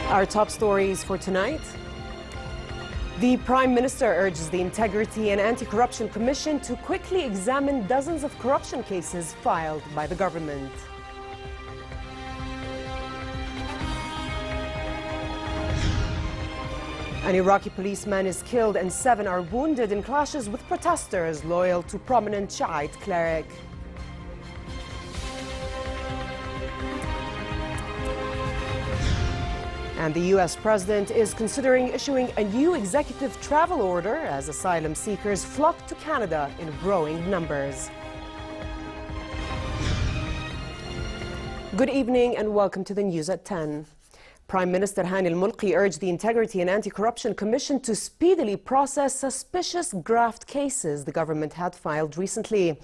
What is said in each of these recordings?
Our top stories for tonight. The Prime Minister urges the Integrity and Anti-Corruption Commission to quickly examine dozens of corruption cases filed by the government. An Iraqi policeman is killed and 7 are wounded in clashes with protesters loyal to prominent Shiite cleric. And the U.S. president is considering issuing a new executive travel order as asylum seekers flock to Canada in growing numbers. Good evening and welcome to the news at 10. Prime Minister Hani al-Mulki urged the Integrity and Anti-Corruption Commission to speedily process suspicious graft cases the government had filed recently.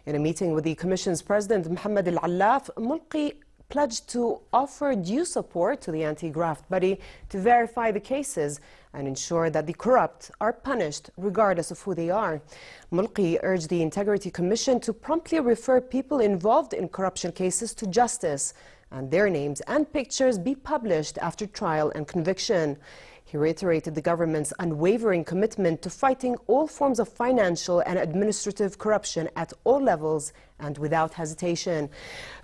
In a meeting with the Commission's President Mohammed al-Allaf, Mulki pledged to offer due support to the anti-graft body to verify the cases and ensure that the corrupt are punished regardless of who they are. Mulki urged the Integrity Commission to promptly refer people involved in corruption cases to justice and their names and pictures be published after trial and conviction. He reiterated the government's unwavering commitment to fighting all forms of financial and administrative corruption at all levels and without hesitation.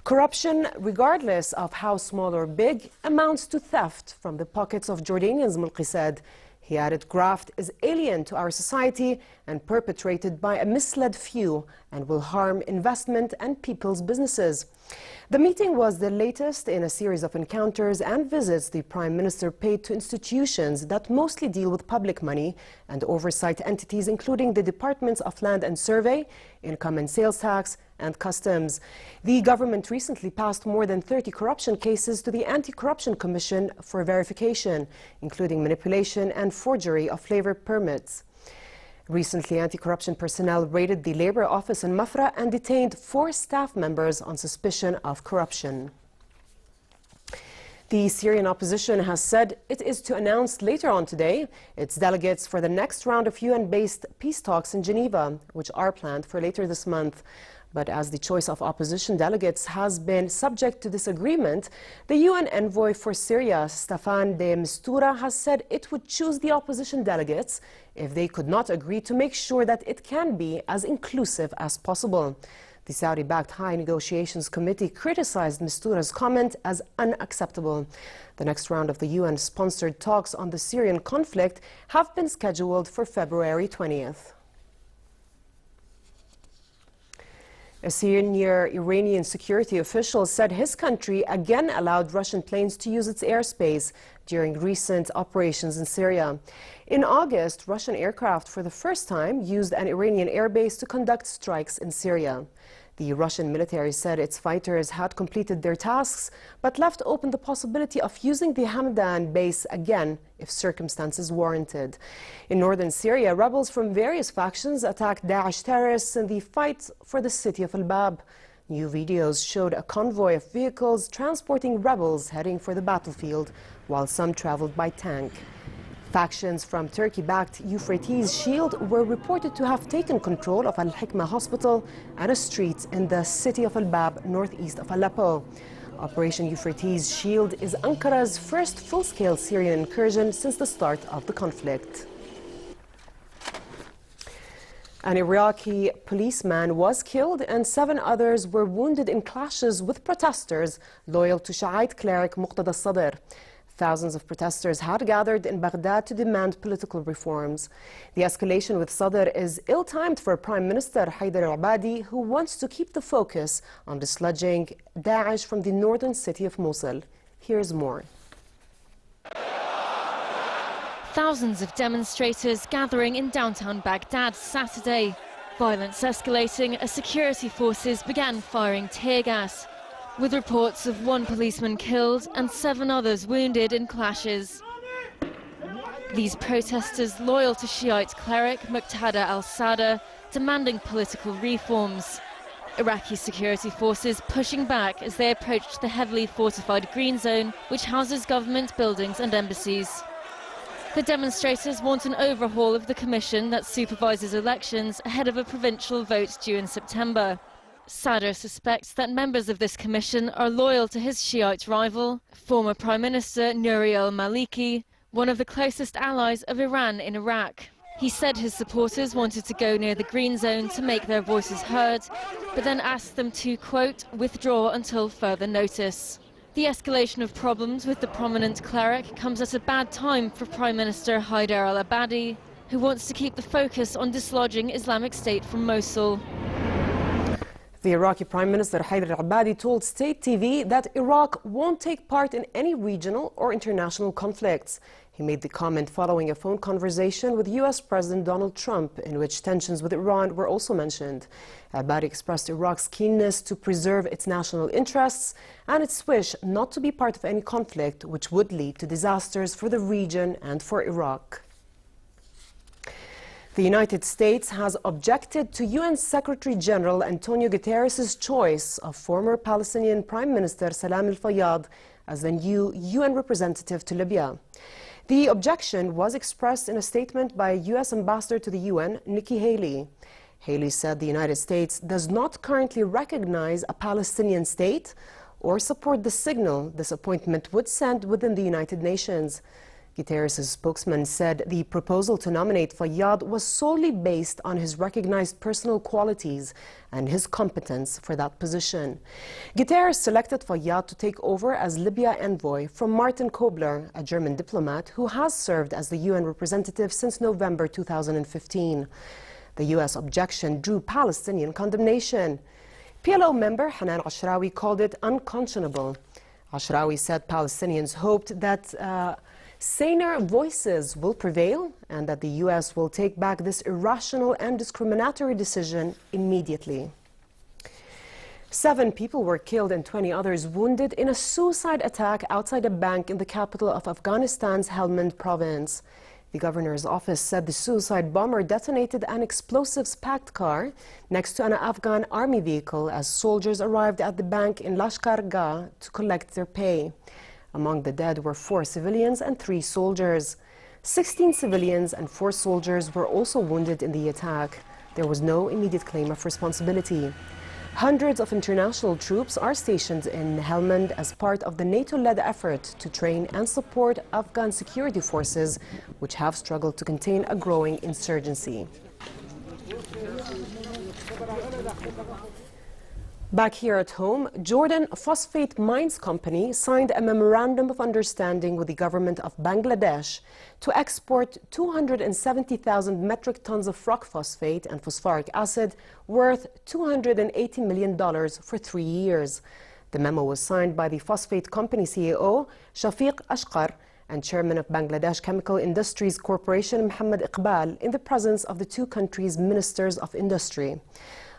Corruption, regardless of how small or big, amounts to theft from the pockets of Jordanians, Mulki said. He added, graft is alien to our society and perpetrated by a misled few and will harm investment and people's businesses. The meeting was the latest in a series of encounters and visits the Prime Minister paid to institutions that mostly deal with public money and oversight entities, including the Departments of Land and Survey, Income and Sales Tax, and Customs. The government recently passed more than 30 corruption cases to the Anti-Corruption Commission for verification, including manipulation and forgery of labor permits. Recently, anti-corruption personnel raided the Labour office in Mafra and detained 4 staff members on suspicion of corruption. The Syrian opposition has said it is to announce later on today its delegates for the next round of UN-based peace talks in Geneva, which are planned for later this month. But as the choice of opposition delegates has been subject to disagreement, the UN envoy for Syria, Staffan de Mistura, has said it would choose the opposition delegates if they could not agree to make sure that it can be as inclusive as possible. The Saudi-backed High Negotiations Committee criticized Mistura's comment as unacceptable. The next round of the UN-sponsored talks on the Syrian conflict have been scheduled for February 20th. A senior Iranian security official said his country again allowed Russian planes to use its airspace during recent operations in Syria. In August, Russian aircraft for the first time used an Iranian airbase to conduct strikes in Syria. The Russian military said its fighters had completed their tasks, but left open the possibility of using the Hamdan base again if circumstances warranted. In northern Syria, rebels from various factions attacked Daesh terrorists in the fight for the city of Al-Bab. New videos showed a convoy of vehicles transporting rebels heading for the battlefield, while some traveled by tank. Factions from Turkey-backed Euphrates Shield were reported to have taken control of Al-Hikma Hospital and a street in the city of Al-Bab, northeast of Aleppo. Operation Euphrates Shield is Ankara's first full-scale Syrian incursion since the start of the conflict. An Iraqi policeman was killed and 7 others were wounded in clashes with protesters loyal to Shiite cleric Muqtada Sadr. Thousands of protesters had gathered in Baghdad to demand political reforms. The escalation with Sadr is ill-timed for Prime Minister Haider al-Abadi, who wants to keep the focus on dislodging Daesh from the northern city of Mosul. Here's more. Thousands of demonstrators gathering in downtown Baghdad Saturday. Violence escalating as security forces began firing tear gas, with reports of 1 policeman killed and 7 others wounded in clashes. These protesters, loyal to Shiite cleric Muqtada al-Sadr, demanding political reforms. Iraqi security forces pushing back as they approached the heavily fortified Green Zone, which houses government buildings and embassies. The demonstrators want an overhaul of the commission that supervises elections ahead of a provincial vote due in September. Sadr suspects that members of this commission are loyal to his Shiite rival, former Prime Minister Nouri al-Maliki, one of the closest allies of Iran in Iraq. He said his supporters wanted to go near the green zone to make their voices heard, but then asked them to, quote, withdraw until further notice. The escalation of problems with the prominent cleric comes at a bad time for Prime Minister Haider al-Abadi, who wants to keep the focus on dislodging Islamic State from Mosul. The Iraqi Prime Minister Haider al-Abadi told State TV that Iraq won't take part in any regional or international conflicts. He made the comment following a phone conversation with U.S. President Donald Trump, in which tensions with Iran were also mentioned. Al-Abadi expressed Iraq's keenness to preserve its national interests and its wish not to be part of any conflict which would lead to disasters for the region and for Iraq. The United States has objected to UN Secretary General Antonio Guterres' choice of former Palestinian Prime Minister Salam al-Fayyad as the new UN representative to Libya. The objection was expressed in a statement by U.S. Ambassador to the UN, Nikki Haley. Haley said the United States does not currently recognize a Palestinian state or support the signal this appointment would send within the United Nations. Guterres' spokesman said the proposal to nominate Fayyad was solely based on his recognized personal qualities and his competence for that position. Guterres selected Fayyad to take over as Libya envoy from Martin Kobler, a German diplomat who has served as the UN representative since November 2015. The U.S. objection drew Palestinian condemnation. PLO member Hanan Ashrawi called it unconscionable. Ashrawi said Palestinians hoped that saner voices will prevail and that the U.S. will take back this irrational and discriminatory decision immediately. 7 people were killed and 20 others wounded in a suicide attack outside a bank in the capital of Afghanistan's Helmand province. The governor's office said the suicide bomber detonated an explosives-packed car next to an Afghan army vehicle as soldiers arrived at the bank in Lashkar Gah to collect their pay. Among the dead were 4 civilians and 3 soldiers. 16 civilians and 4 soldiers were also wounded in the attack. There was no immediate claim of responsibility. Hundreds of international troops are stationed in Helmand as part of the NATO-led effort to train and support Afghan security forces, which have struggled to contain a growing insurgency. Back here at home, Jordan Phosphate Mines Company signed a memorandum of understanding with the government of Bangladesh to export 270,000 metric tons of rock phosphate and phosphoric acid worth $280 million for 3 years. The memo was signed by the phosphate company CEO, Shafiq Ashqar, and chairman of Bangladesh Chemical Industries Corporation, Mohammed Iqbal, in the presence of the 2 countries' ministers of industry.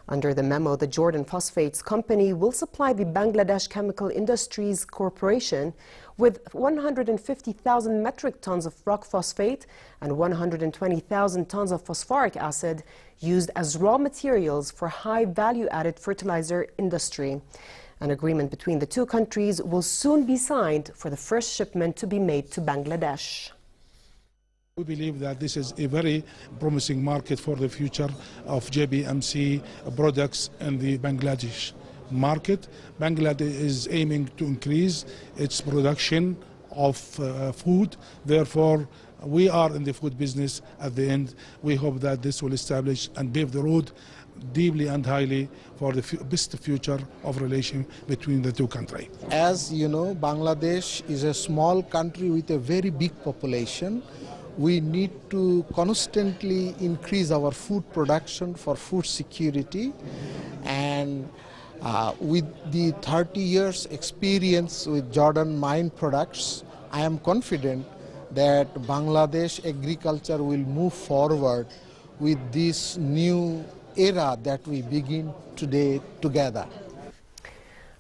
Under the memo, the Jordan Phosphates Company will supply the Bangladesh Chemical Industries Corporation with 150,000 metric tons of rock phosphate and 120,000 tons of phosphoric acid used as raw materials for high value-added fertilizer industry. An agreement between the 2 countries will soon be signed for the first shipment to be made to Bangladesh. We believe that this is a very promising market for the future of JBMC products in the Bangladesh market. Bangladesh is aiming to increase its production of food. Therefore, we are in the food business at the end. We hope that this will establish and pave the road deeply and highly for the best future of relation between the 2 countries. As you know, Bangladesh is a small country with a very big population. We need to constantly increase our food production for food security, and with the 30 years experience with Jordan mine products, I am confident that Bangladesh agriculture will move forward with this new era that we begin today together.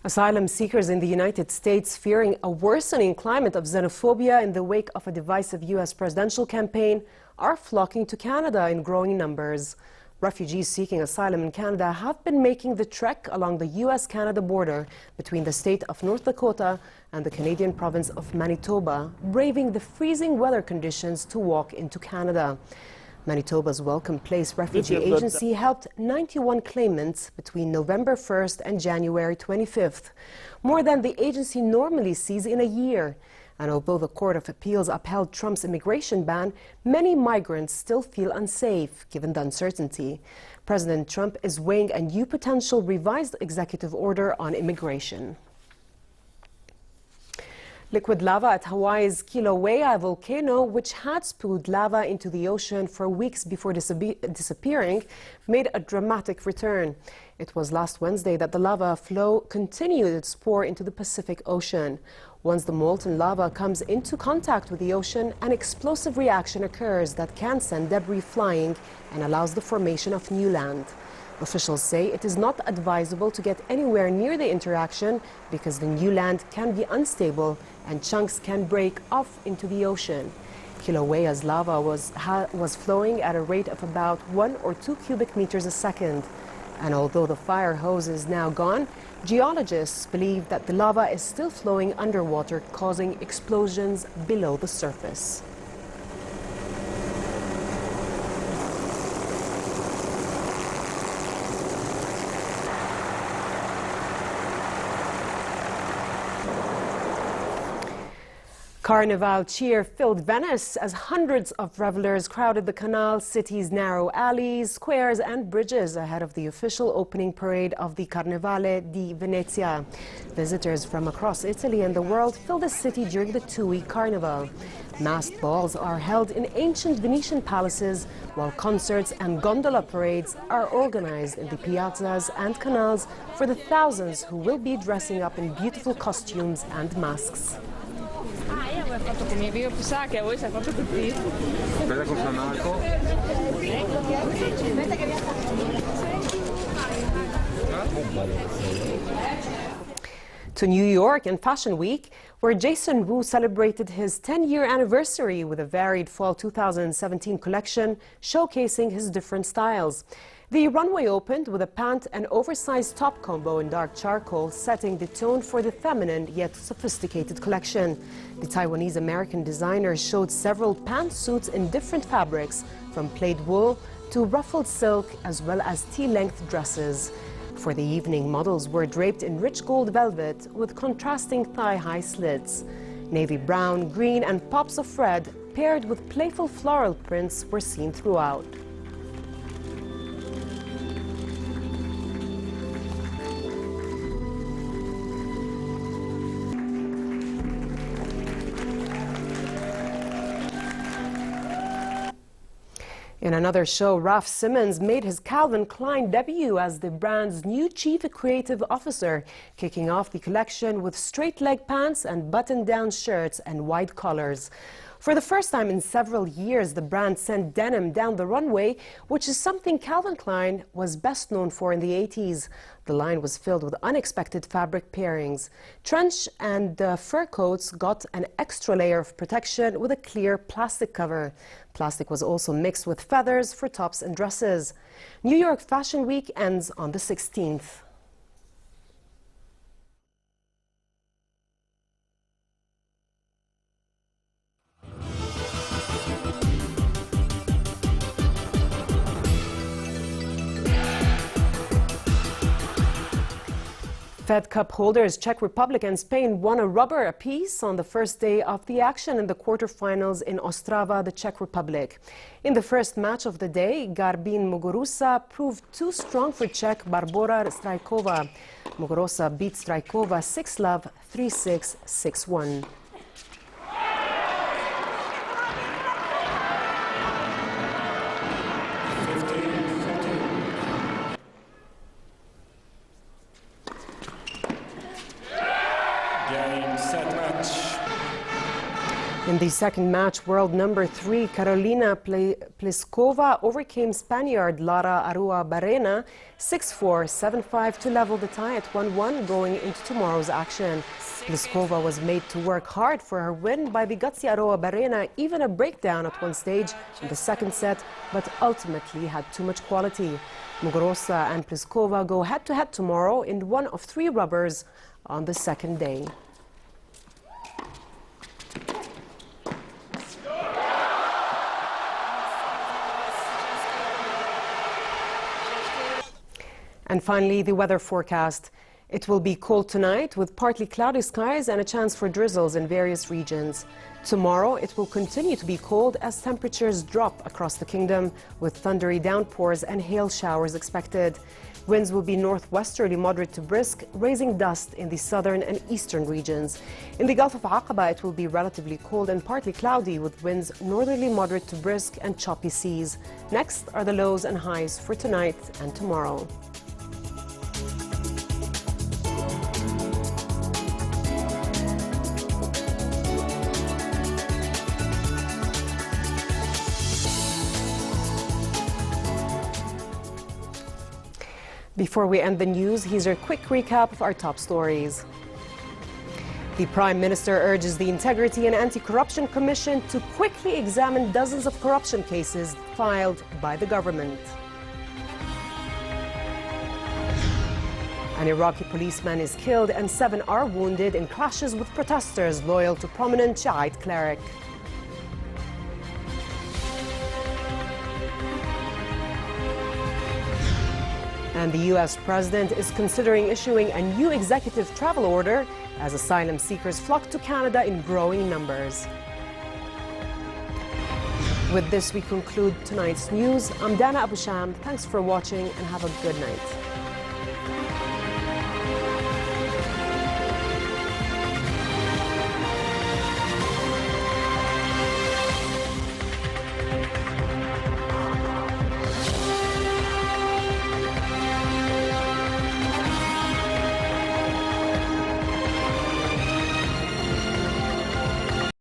Asylum seekers in the United States, fearing a worsening climate of xenophobia in the wake of a divisive U.S. presidential campaign, are flocking to Canada in growing numbers. Refugees seeking asylum in Canada have been making the trek along the U.S.-Canada border between the state of North Dakota and the Canadian province of Manitoba, braving the freezing weather conditions to walk into Canada. Manitoba's Welcome Place Refugee Agency helped 91 claimants between November 1st and January 25th, more than the agency normally sees in a year. And although the Court of Appeals upheld Trump's immigration ban, many migrants still feel unsafe given the uncertainty. President Trump is weighing a new potential revised executive order on immigration. Liquid lava at Hawaii's Kilauea volcano, which had spewed lava into the ocean for weeks before disappearing, made a dramatic return. It was last Wednesday that the lava flow continued its pour into the Pacific Ocean. Once the molten lava comes into contact with the ocean, an explosive reaction occurs that can send debris flying and allows the formation of new land. Officials say it is not advisable to get anywhere near the interaction because the new land can be unstable and chunks can break off into the ocean. Kilauea's lava was flowing at a rate of about 1 or 2 cubic meters a second. And although the fire hose is now gone, geologists believe that the lava is still flowing underwater, causing explosions below the surface. Carnival cheer filled Venice as hundreds of revelers crowded the canal city's narrow alleys, squares and bridges ahead of the official opening parade of the Carnevale di Venezia. Visitors from across Italy and the world filled the city during the 2-week carnival. Masked balls are held in ancient Venetian palaces, while concerts and gondola parades are organized in the piazzas and canals for the thousands who will be dressing up in beautiful costumes and masks. To New York and Fashion Week, where Jason Wu celebrated his 10-year anniversary with a varied Fall 2017 collection showcasing his different styles. The runway opened with a pant and oversized top combo in dark charcoal, setting the tone for the feminine yet sophisticated collection. The Taiwanese-American designer showed several pantsuits in different fabrics, from plaid wool to ruffled silk, as well as tea-length dresses. For the evening, models were draped in rich gold velvet with contrasting thigh-high slits. Navy brown, green, and pops of red, paired with playful floral prints, were seen throughout. In another show, Raf Simons made his Calvin Klein debut as the brand's new chief creative officer, kicking off the collection with straight-leg pants and button-down shirts and wide collars. For the first time in several years, the brand sent denim down the runway, which is something Calvin Klein was best known for in the 80s. The line was filled with unexpected fabric pairings. Trench and fur coats got an extra layer of protection with a clear plastic cover. Plastic was also mixed with feathers for tops and dresses. New York Fashion Week ends on the 16th. Fed Cup holders Czech Republic and Spain won a rubber apiece on the first day of the action in the quarterfinals in Ostrava, the Czech Republic. In the first match of the day, Garbin Muguruza proved too strong for Czech Barbora Strajkova. Muguruza beat Strajkova 6-love, 3-6, 6-1. In the second match, world number 3 Karolina Pliskova overcame Spaniard Lara Arua-Barrena 6-4, 7-5 to level the tie at 1-1 going into tomorrow's action. Pliskova was made to work hard for her win by the gutsy Arua-Barrena, even a breakdown at one stage in the second set, but ultimately had too much quality. Muguruza and Pliskova go head-to-head tomorrow in one of 3 rubbers on the second day. And finally, the weather forecast. It will be cold tonight with partly cloudy skies and a chance for drizzles in various regions. Tomorrow, it will continue to be cold as temperatures drop across the kingdom with thundery downpours and hail showers expected. Winds will be northwesterly moderate to brisk, raising dust in the southern and eastern regions. In the Gulf of Aqaba, it will be relatively cold and partly cloudy with winds northerly moderate to brisk and choppy seas. Next are the lows and highs for tonight and tomorrow. Before we end the news, here's a quick recap of our top stories. The Prime Minister urges the Integrity and Anti-Corruption Commission to quickly examine dozens of corruption cases filed by the government. An Iraqi policeman is killed and 7 are wounded in clashes with protesters loyal to prominent Shiite cleric. And the U.S. president is considering issuing a new executive travel order as asylum seekers flock to Canada in growing numbers. With this, we conclude tonight's news. I'm Dana Abu Sham. Thanks for watching and have a good night.